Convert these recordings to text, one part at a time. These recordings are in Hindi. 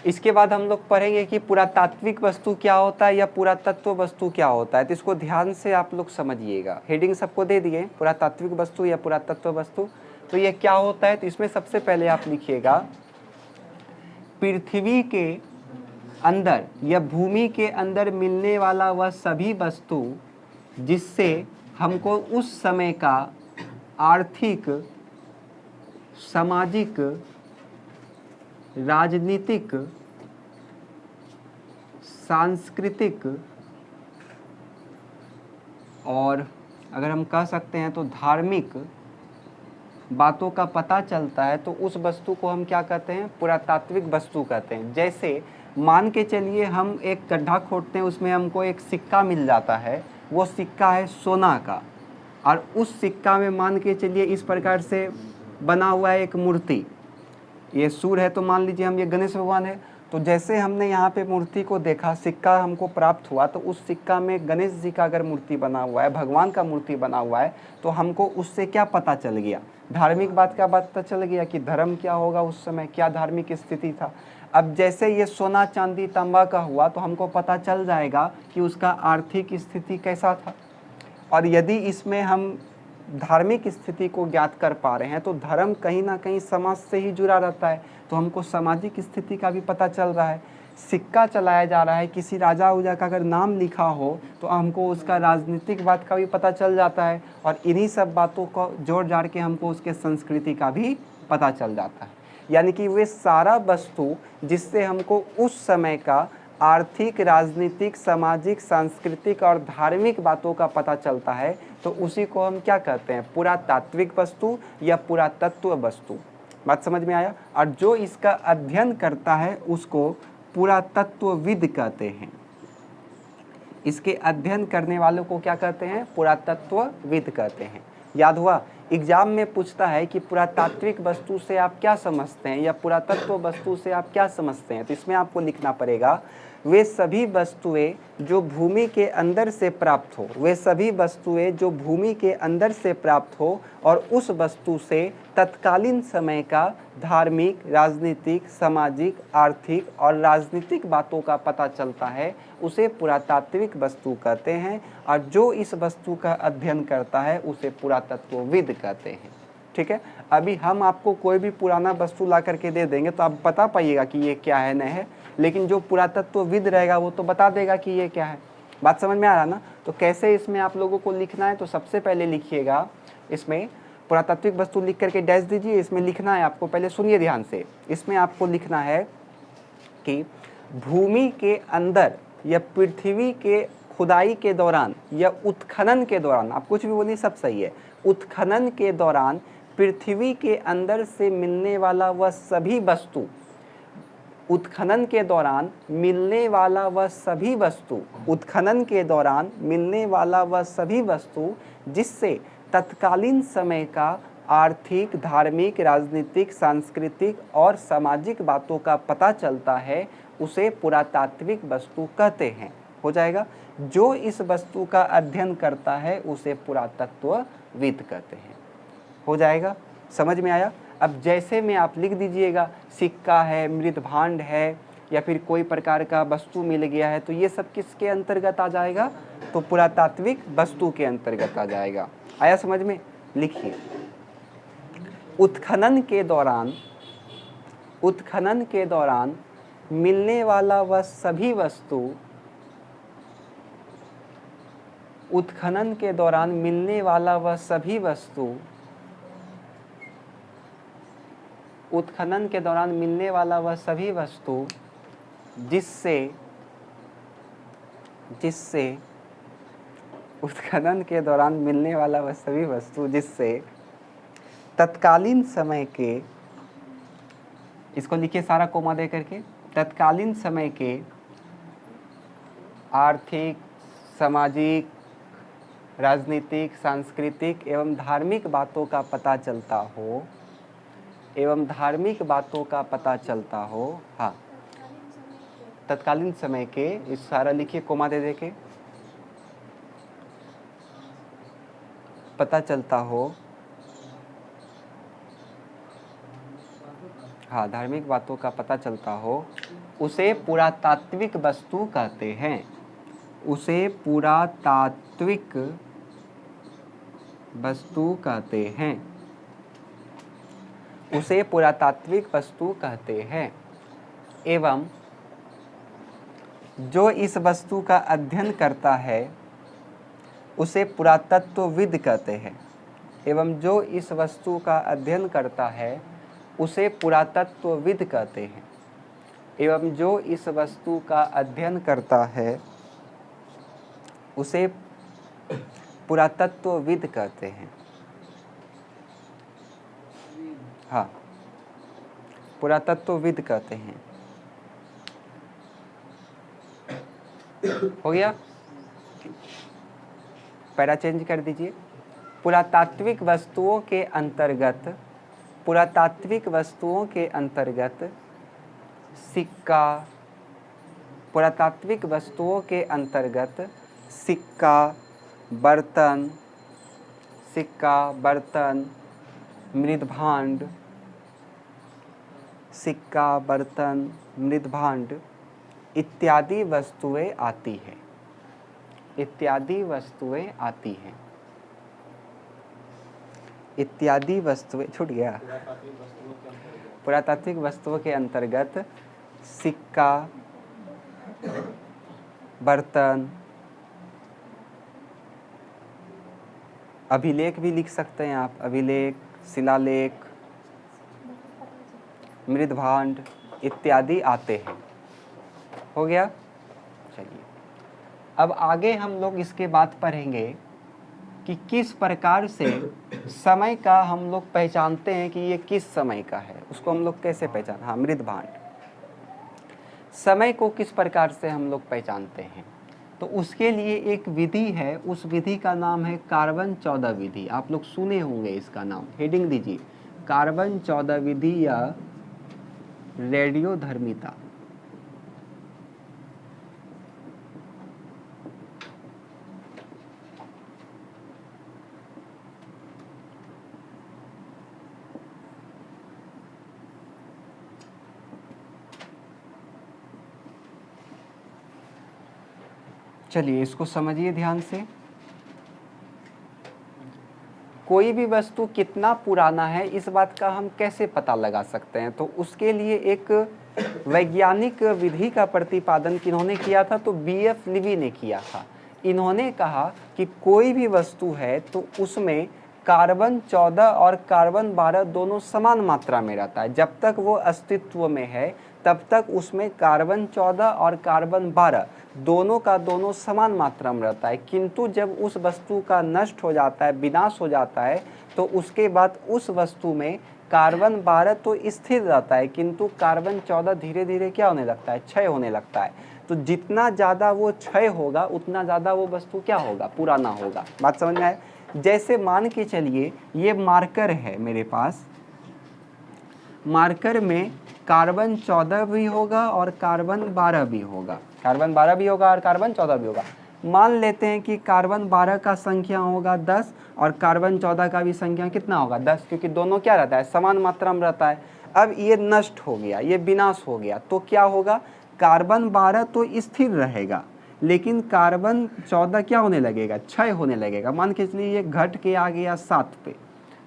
इसके बाद हम लोग पढ़ेंगे कि पुरातात्विक वस्तु क्या होता है या पुरातत्व वस्तु क्या होता है। तो इसको ध्यान से आप लोग समझिएगा। हेडिंग सबको दे दिए, पुरातात्विक वस्तु या पुरातत्व वस्तु। तो ये क्या होता है, तो इसमें सबसे पहले आप लिखिएगा, पृथ्वी के अंदर या भूमि के अंदर मिलने वाला वह सभी वस्तु जिससे हमको उस समय का आर्थिक, सामाजिक, राजनीतिक, सांस्कृतिक और अगर हम कह सकते हैं तो धार्मिक बातों का पता चलता है, तो उस वस्तु को हम क्या कहते हैं, पुरातात्विक वस्तु कहते हैं। जैसे मान के चलिए हम एक गड्ढा खोदते हैं, उसमें हमको एक सिक्का मिल जाता है, वो सिक्का है सोना का, और उस सिक्का में मान के चलिए इस प्रकार से बना हुआ है एक मूर्ति। ये सूर्य है तो मान लीजिए हम ये गणेश भगवान है। तो जैसे हमने यहाँ पे मूर्ति को देखा, सिक्का हमको प्राप्त हुआ, तो उस सिक्का में गणेश जी का अगर मूर्ति बना हुआ है, भगवान का मूर्ति बना हुआ है, तो हमको उससे क्या पता चल गया, धार्मिक बात का पता चल गया कि धर्म क्या होगा उस समय, क्या धार्मिक स्थिति था। अब जैसे ये सोना चांदी तांबा का हुआ, तो हमको पता चल जाएगा कि उसका आर्थिक स्थिति कैसा था। और यदि इसमें हम धार्मिक स्थिति को ज्ञात कर पा रहे हैं, तो धर्म कहीं ना कहीं समाज से ही जुड़ा रहता है, तो हमको सामाजिक स्थिति का भी पता चल रहा है। सिक्का चलाया जा रहा है, किसी राजा उजा का अगर नाम लिखा हो तो हमको उसका राजनीतिक बात का भी पता चल जाता है, और इन्हीं सब बातों को जोड़ जाड़ के हमको उसके संस्कृति का भी पता चल जाता है। यानी कि वे सारा वस्तु जिससे हमको उस समय का आर्थिक, राजनीतिक, सामाजिक, सांस्कृतिक और धार्मिक बातों का पता चलता है, तो उसी को हम क्या कहते हैं, पुरातात्विक वस्तु या पुरातत्व वस्तु। बात समझ में आया। और जो इसका अध्ययन करता है उसको पुरातत्वविद कहते हैं। इसके अध्ययन करने वालों को क्या कहते हैं, पुरातत्वविद कहते हैं। याद हुआ। एग्जाम में पूछता है कि पुरातात्विक वस्तु से आप क्या समझते हैं या पुरातत्व वस्तु से आप क्या समझते हैं, तो इसमें आपको लिखना पड़ेगा, वे सभी वस्तुएं जो भूमि के अंदर से प्राप्त हो, वे सभी वस्तुएं जो भूमि के अंदर से प्राप्त हो और उस वस्तु से तत्कालीन समय का धार्मिक, राजनीतिक, सामाजिक, आर्थिक और राजनीतिक बातों का पता चलता है, उसे पुरातात्विक वस्तु कहते हैं। और जो इस वस्तु का अध्ययन करता है उसे पुरातत्वविद कहते हैं। ठीक है। अभी हम आपको कोई भी पुराना वस्तु ला करके दे देंगे तो आप बता पाइएगा कि ये क्या है, नहीं है, लेकिन जो पुरातत्वविद रहेगा वो तो बता देगा कि ये क्या है। बात समझ में आ रहा ना। तो कैसे इसमें आप लोगों को लिखना है, तो सबसे पहले लिखिएगा, इसमें पुरातात्विक वस्तु लिख करके डैश दीजिए। इसमें लिखना है आपको, पहले सुनिए ध्यान से, इसमें आपको लिखना है कि भूमि के अंदर या पृथ्वी के खुदाई के दौरान या उत्खनन के दौरान, आप कुछ भी बोलिए सब सही है, उत्खनन के दौरान पृथ्वी के अंदर से मिलने वाला वह सभी वस्तु, उत्खनन के दौरान मिलने वाला वह सभी वस्तु, उत्खनन के दौरान मिलने वाला वह सभी वस्तु जिससे तत्कालीन समय का आर्थिक, धार्मिक, राजनीतिक, सांस्कृतिक और सामाजिक बातों का पता चलता है, उसे पुरातात्विक वस्तु कहते हैं। हो जाएगा। जो इस वस्तु का अध्ययन करता है उसे पुरातत्वविद कहते हैं। हो जाएगा, समझ में आया। अब जैसे में आप लिख दीजिएगा, सिक्का है, मृदभांड है या फिर कोई प्रकार का वस्तु मिल गया है, तो ये सब किसके अंतर्गत आ जाएगा, तो पुरातात्विक वस्तु के अंतर्गत आ जाएगा। आया समझ में। लिखिए, उत्खनन के दौरान मिलने वाला वह सभी वस्तु, उत्खनन के दौरान मिलने वाला वह सभी वस्तु, उत्खनन के दौरान मिलने वाला वह सभी वस्तु जिससे उत्खनन के दौरान मिलने वाला वह सभी वस्तु जिससे तत्कालीन समय के, इसको लिखिए सारा कोमा दे करके, तत्कालीन समय के आर्थिक, सामाजिक, राजनीतिक, सांस्कृतिक एवं धार्मिक बातों का पता चलता हो, एवं धार्मिक बातों का पता चलता हो। हाँ, तत्कालीन समय के, इस सारा लिखिए कोमा दे दे के, पता चलता हो। हाँ, धार्मिक बातों का पता चलता हो उसे पुरातात्विक वस्तु कहते हैं। उसे पुरातात्विक वस्तु कहते हैं। उसे पुरातात्विक वस्तु कहते हैं। एवं जो इस वस्तु का अध्ययन करता है उसे पुरातत्वविद कहते हैं। एवं जो इस वस्तु का अध्ययन करता है उसे पुरातत्वविद कहते हैं। एवं जो इस वस्तु का अध्ययन करता है उसे पुरातत्वविद कहते हैं। हाँ, पुरातत्वविद कहते हैं। हो गया? पैरा चेंज कर दीजिए। पुरातात्विक वस्तुओं के अंतर्गत, पुरातात्विक वस्तुओं के अंतर्गत सिक्का, पुरातात्विक वस्तुओं के अंतर्गत सिक्का, बर्तन, सिक्का, बर्तन, मृदभांड, सिक्का, बर्तन, मृदभांड इत्यादि वस्तुएं आती हैं। इत्यादि वस्तुएं आती हैं। इत्यादि वस्तुएं, छूट गया। पुरातात्विक वस्तुओं के अंतर्गत सिक्का, बर्तन, अभिलेख भी लिख सकते हैं आप, अभिलेख, शिलालेख, मृदभांड इत्यादि आते हैं। हो गया? चलिए अब आगे हम लोग इसके बाद पढ़ेंगे कि किस प्रकार से समय का हम लोग पहचानते हैं कि ये किस समय का है, उसको हम लोग कैसे पहचान। हाँ, मृदभांड, समय को किस प्रकार से हम लोग पहचानते हैं, तो उसके लिए एक विधि है। उस विधि का नाम है कार्बन 14 विधि। आप लोग सुने होंगे इसका नाम, हेडिंग दीजिए, कार्बन 14 विधि या रेडियोधर्मिता। चलिए इसको समझिए ध्यान से। कोई भी वस्तु कितना पुराना है इस बात का हम कैसे पता लगा सकते हैं, तो उसके लिए एक वैज्ञानिक विधि का प्रतिपादन किन्होंने किया था, तो बीएफ लिवी ने किया था। इन्होंने कहा कि कोई भी वस्तु है तो उसमें कार्बन 14 और कार्बन 12 दोनों समान मात्रा में रहता है। जब तक वो अस्तित्व में है तब तक उसमें कार्बन 14 और कार्बन 12 दोनों का दोनों समान मात्रा में रहता है। किंतु जब उस वस्तु का नष्ट हो जाता है, विनाश हो जाता है, तो उसके बाद उस वस्तु में कार्बन 12 तो स्थिर रहता है, किंतु कार्बन 14 धीरे धीरे क्या होने लगता है, क्षय होने लगता है। तो जितना ज़्यादा वो क्षय होगा उतना ज़्यादा वो वस्तु क्या होगा, पुराना होगा। बात समझ में आए? जैसे मान के चलिए ये मार्कर है मेरे पास, मार्कर में कार्बन 14 भी होगा और कार्बन 12 भी होगा, कार्बन 12 भी होगा और कार्बन 14 भी होगा। मान लेते हैं कि कार्बन 12 का संख्या होगा 10 और कार्बन 14 का भी संख्या कितना होगा 10, क्योंकि दोनों क्या रहता है, समान मात्रा में रहता है। अब ये नष्ट हो गया, ये विनाश हो गया, तो क्या होगा, कार्बन 12 तो स्थिर रहेगा लेकिन कार्बन 14 क्या होने लगेगा, क्षय होने लगेगा। मान के चलिए ये घट के आ गया 7 पे,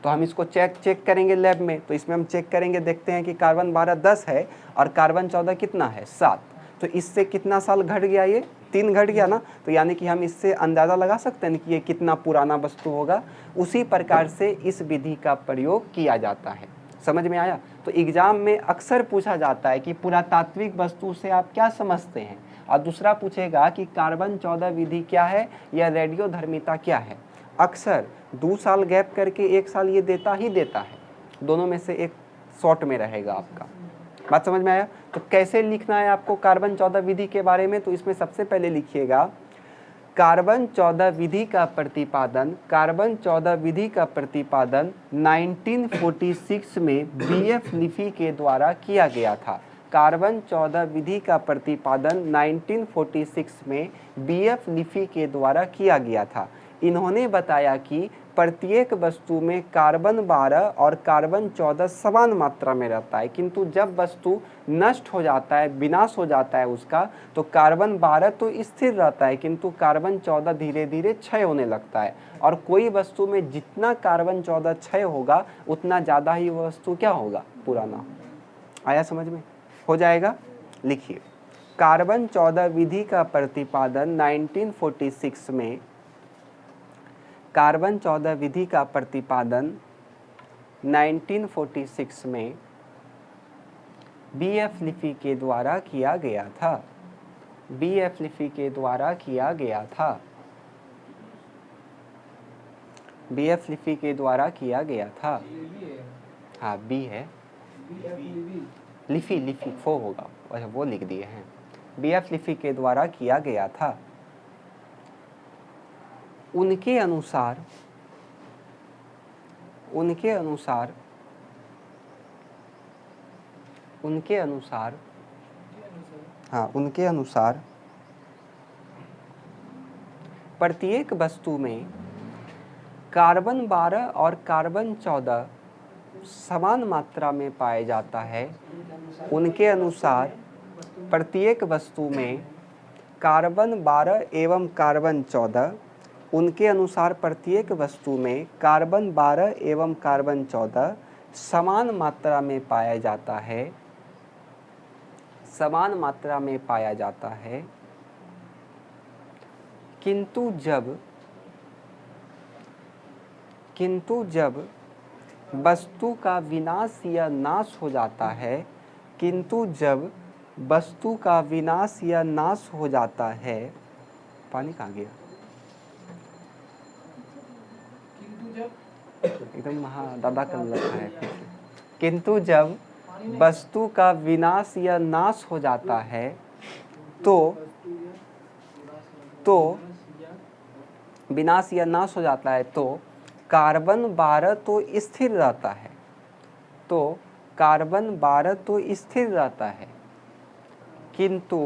तो हम इसको चेक करेंगे लैब में, तो इसमें हम चेक करेंगे, देखते हैं कि कार्बन 12 10 है और कार्बन 14 कितना है 7, तो इससे कितना साल घट गया, ये 3 घट गया ना। तो यानी कि हम इससे अंदाज़ा लगा सकते हैं कि ये कितना पुराना वस्तु होगा। उसी प्रकार से इस विधि का प्रयोग किया जाता है। समझ में आया? तो एग्जाम में अक्सर पूछा जाता है कि पुरातात्विक वस्तु से आप क्या समझते हैं, और दूसरा पूछेगा कि कार्बन 14 विधि क्या है या रेडियोधर्मिता क्या है। अक्सर 2 साल गैप करके 1 साल ये देता ही देता है, दोनों में से एक शॉर्ट में रहेगा आपका। बात समझ में आया? तो कैसे लिखना है आपको कार्बन 14 विधि के बारे में, तो इसमें सबसे पहले लिखिएगा कार्बन 14 विधि का प्रतिपादन, कार्बन 14 विधि का प्रतिपादन 1946 में बीएफ लिफी के द्वारा किया गया था। कार्बन 14 विधि का प्रतिपादन 1946 में बीएफ लिफी के द्वारा किया गया था। इन्होंने बताया कि प्रत्येक वस्तु में कार्बन 12 और कार्बन 14 समान मात्रा में रहता है, किंतु जब वस्तु नष्ट हो जाता है, विनाश हो जाता है उसका, तो कार्बन 12 तो स्थिर रहता है किंतु कार्बन 14 धीरे धीरे क्षय होने लगता है। और कोई वस्तु में जितना कार्बन 14 क्षय होगा उतना ज़्यादा ही वह वस्तु क्या होगा, पुराना होगा। आया समझ में? हो जाएगा। लिखिए, कार्बन 14 विधि का प्रतिपादन 1946 में, कार्बन 14 विधि का प्रतिपादन 1946 में बीएफ लिफी के द्वारा किया गया था। बीएफ लिफी के द्वारा किया गया था। बीएफ लिफी के द्वारा किया गया था। हाँ, बी है, लिफी लिफी फो होगा, अच्छा वो लिख दिए हैं। बीएफ लिफी के द्वारा किया गया था। उनके अनुसार प्रत्येक वस्तु में कार्बन 12 और कार्बन 14 समान मात्रा में पाया जाता है। उनके अनुसार प्रत्येक वस्तु में कार्बन 12 एवं कार्बन 14, उनके अनुसार प्रत्येक वस्तु में कार्बन 12 एवं कार्बन 14 समान मात्रा में पाया जाता है। समान मात्रा में पाया जाता है, किंतु जब वस्तु का विनाश या नाश हो जाता है, किंतु जब वस्तु का विनाश या नाश हो जाता है, पानी कहाँ गया? एकदम हाँ, दादा कर रखा है फिर से। किंतु जब वस्तु का विनाश या नाश हो जाता है तो विनाश या नाश हो जाता है तो कार्बन 12 तो स्थिर रहता है। तो कार्बन 12 तो स्थिर रहता है, किंतु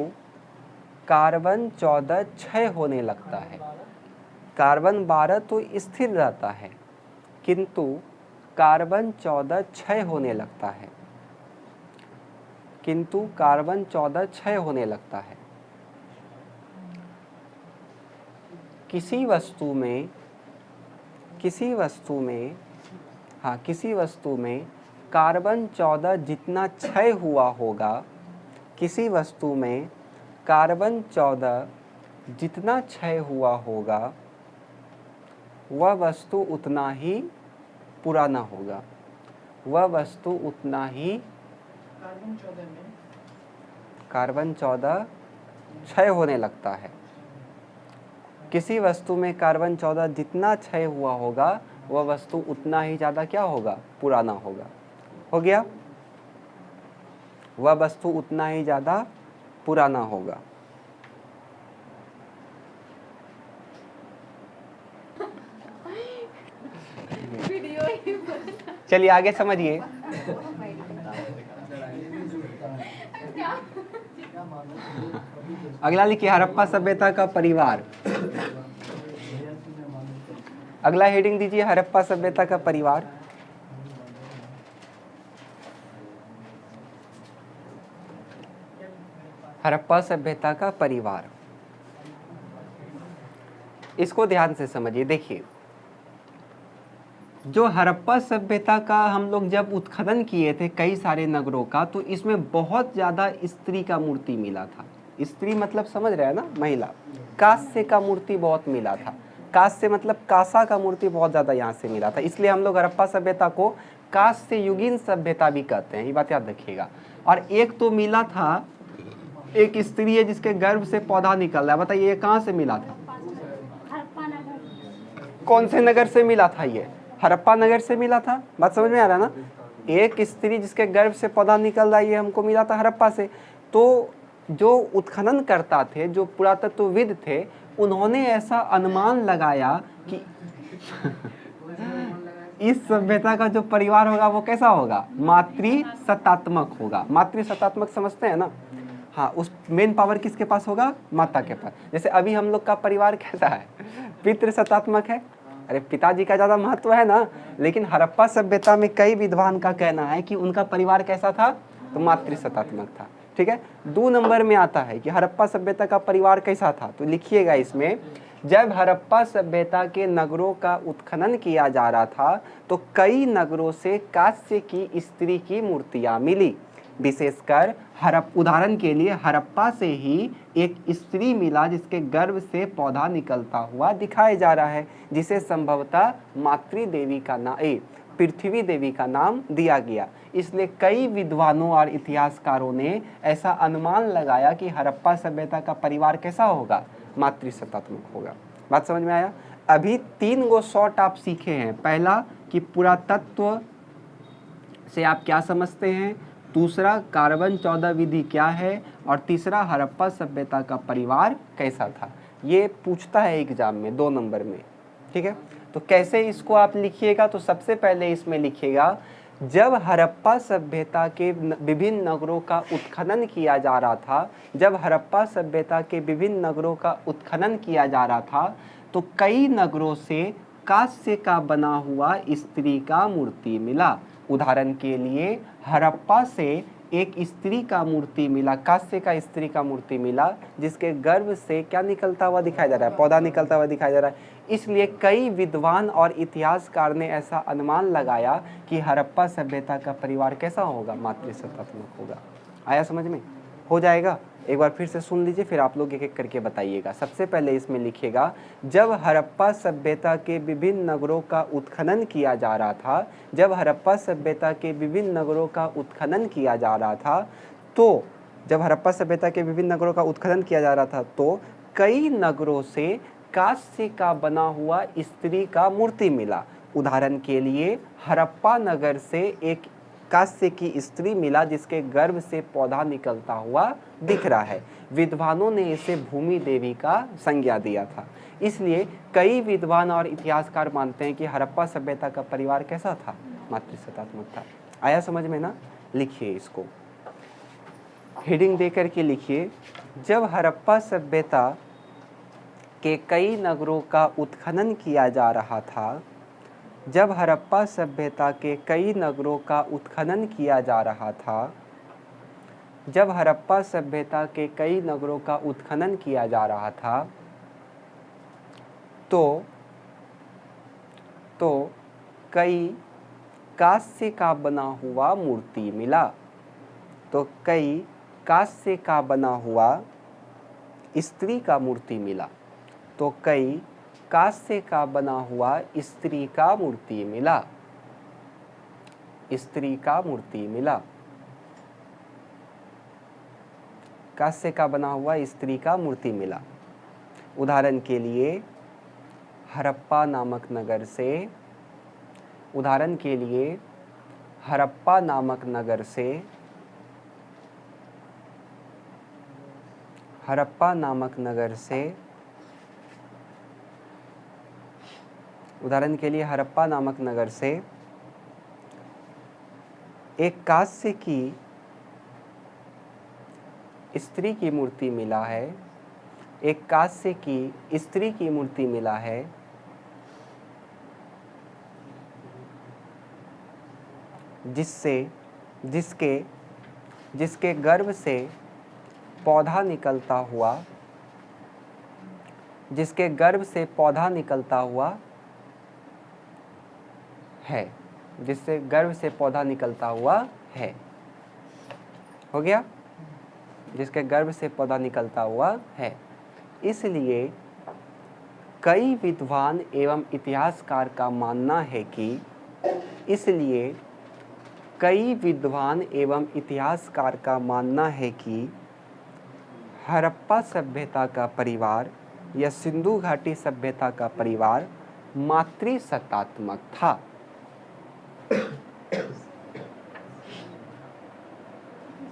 कार्बन 14 क्षय होने लगता है। कार्बन 12 तो स्थिर रहता है, किंतु कार्बन 14 क्षय होने लगता है। किंतु कार्बन 14 क्षय होने लगता है। किसी वस्तु में कार्बन 14 जितना क्षय हुआ होगा, किसी वस्तु में कार्बन 14 जितना क्षय हुआ होगा, वह वस्तु उतना ही पुराना होगा। वह वस्तु उतना ही कार्बन 14 क्षय होने लगता है। किसी वस्तु में कार्बन 14 जितना क्षय हुआ होगा, वह वस्तु उतना ही ज़्यादा क्या होगा, पुराना होगा। हो गया? वह वस्तु उतना ही ज़्यादा पुराना होगा। चलिए आगे समझिए। अगला लिखिए, हड़प्पा सभ्यता का परिवार। अगला हेडिंग दीजिए, हड़प्पा सभ्यता का परिवार। हड़प्पा सभ्यता का परिवार, इसको ध्यान से समझिए। देखिए, जो हड़प्पा सभ्यता का हम लोग जब उत्खनन किए थे कई सारे नगरों का, तो इसमें बहुत ज़्यादा स्त्री का मूर्ति मिला था। स्त्री मतलब समझ रहे हैं ना, महिला। कांस्य का मूर्ति बहुत मिला था। कांस्य मतलब कांसा का मूर्ति बहुत ज़्यादा यहाँ से मिला था। इसलिए हम लोग हड़प्पा सभ्यता को कांस्य युगीन सभ्यता भी कहते हैं, ये बात याद रखिएगा। और एक तो मिला था, एक स्त्री है जिसके गर्भ से पौधा निकल रहा है। बताइए ये कहाँ से मिला था? कौन से नगर से मिला था? ये हड़प्पा नगर से मिला था। बात समझ में आ रहा है ना? एक स्त्री जिसके गर्भ से पौधा निकल रहा है, ये हमको मिला था हड़प्पा से। तो जो उत्खनन करता थे, जो पुरातत्वविद थे, उन्होंने ऐसा अनुमान लगाया कि इस सभ्यता का जो परिवार होगा वो कैसा होगा, मातृसत्तात्मक होगा। मातृसत्तात्मक समझते हैं ना? हाँ, उस मेन पावर किसके पास होगा? माता के पास। जैसे अभी हम लोग का परिवार कैसा है, पितृसत्तात्मक है। अरे पिताजी का ज़्यादा महत्व है ना, लेकिन हड़प्पा सभ्यता में कई विद्वान का कहना है कि उनका परिवार कैसा था, तो मातृसत्तात्मक था। ठीक है, 2 नंबर में आता है कि हड़प्पा सभ्यता का परिवार कैसा था, तो लिखिएगा इसमें, जब हड़प्पा सभ्यता के नगरों का उत्खनन किया जा रहा था तो कई नगरों से कांस्य की स्त्री की मूर्तियां मिली। विशेषकर उदाहरण के लिए हड़प्पा से ही एक स्त्री मिला जिसके गर्भ से पौधा निकलता हुआ दिखाया जा रहा है, जिसे संभवतः मातृ देवी का पृथ्वी देवी का नाम दिया गया। इसलिए कई विद्वानों और इतिहासकारों ने ऐसा अनुमान लगाया कि हड़प्पा सभ्यता का परिवार कैसा होगा, मातृसत्तात्मक होगा। बात समझ में आया। अभी 3 गो शॉर्ट आप सीखे हैं। पहला कि पुरातत्व से आप क्या समझते हैं, दूसरा कार्बन 14 विधि क्या है, और तीसरा हड़प्पा सभ्यता का परिवार कैसा था। ये पूछता है एग्जाम में 2 नंबर में। ठीक है, तो कैसे इसको आप लिखिएगा, तो सबसे पहले इसमें लिखिएगा, जब हड़प्पा सभ्यता के विभिन्न नगरों का उत्खनन किया जा रहा था, जब हड़प्पा सभ्यता के विभिन्न नगरों का उत्खनन किया जा रहा था तो कई नगरों से कांस्य का बना हुआ स्त्री का मूर्ति मिला। उदाहरण के लिए हड़प्पा से एक स्त्री का मूर्ति मिला, कांस्य का स्त्री का मूर्ति मिला, जिसके गर्भ से क्या निकलता हुआ दिखाई दे रहा है, पौधा निकलता हुआ दिखाई दे रहा है। इसलिए कई विद्वान और इतिहासकार ने ऐसा अनुमान लगाया कि हड़प्पा सभ्यता का परिवार कैसा होगा, मातृसत्तात्मक होगा। आया समझ में? हो जाएगा। एक बार फिर से सुन लीजिए, फिर आप लोग एक एक करके बताइएगा। सबसे पहले इसमें लिखिएगा, जब हड़प्पा सभ्यता के विभिन्न नगरों का उत्खनन किया जा रहा था, जब हड़प्पा सभ्यता के विभिन्न नगरों का उत्खनन किया जा रहा था तो जब हड़प्पा सभ्यता के विभिन्न नगरों का उत्खनन किया जा रहा था तो कई नगरों से कांस्य का बना हुआ स्त्री का मूर्ति मिला। उदाहरण के लिए हड़प्पा नगर से एक कांस्य की स्त्री मिला जिसके गर्भ से पौधा निकलता हुआ दिख रहा है। विद्वानों ने इसे भूमि देवी का संज्ञा दिया था। इसलिए कई विद्वान और इतिहासकार मानते हैं कि हड़प्पा सभ्यता का परिवार कैसा था, मातृसत्तात्मक था। आया समझ में ना? लिखिए इसको, हेडिंग देकर के लिखिए, जब हड़प्पा सभ्यता के कई नगरों का उत्खनन किया जा रहा था, जब हड़प्पा सभ्यता के कई नगरों का उत्खनन किया जा रहा था, जब हड़प्पा सभ्यता के कई नगरों का उत्खनन किया जा रहा था तो कई कांस्य का बना हुआ मूर्ति मिला। तो कई कांस्य का बना हुआ स्त्री का मूर्ति मिला। तो कई कांस्य का बना हुआ स्त्री का मूर्ति मिला। स्त्री का मूर्ति मिला। कांस्य का बना हुआ स्त्री का मूर्ति मिला। उदाहरण के लिए हड़प्पा नामक नगर से, उदाहरण के लिए हड़प्पा नामक नगर से, हड़प्पा नामक नगर से, उदाहरण के लिए हड़प्पा नामक नगर से एक कांस्य की स्त्री की मूर्ति मिला है। एक कांस्य की स्त्री की मूर्ति मिला है जिसके गर्भ से पौधा निकलता हुआ, जिसके गर्भ से पौधा निकलता हुआ है, जिससे गर्भ से पौधा निकलता हुआ है। हो गया? जिसके गर्भ से पौधा निकलता हुआ है। इसलिए कई विद्वान एवं इतिहासकार का मानना है कि इसलिए कई विद्वान एवं इतिहासकार का मानना है कि हड़प्पा सभ्यता का परिवार या सिंधु घाटी सभ्यता का परिवार मातृसत्तात्मक था।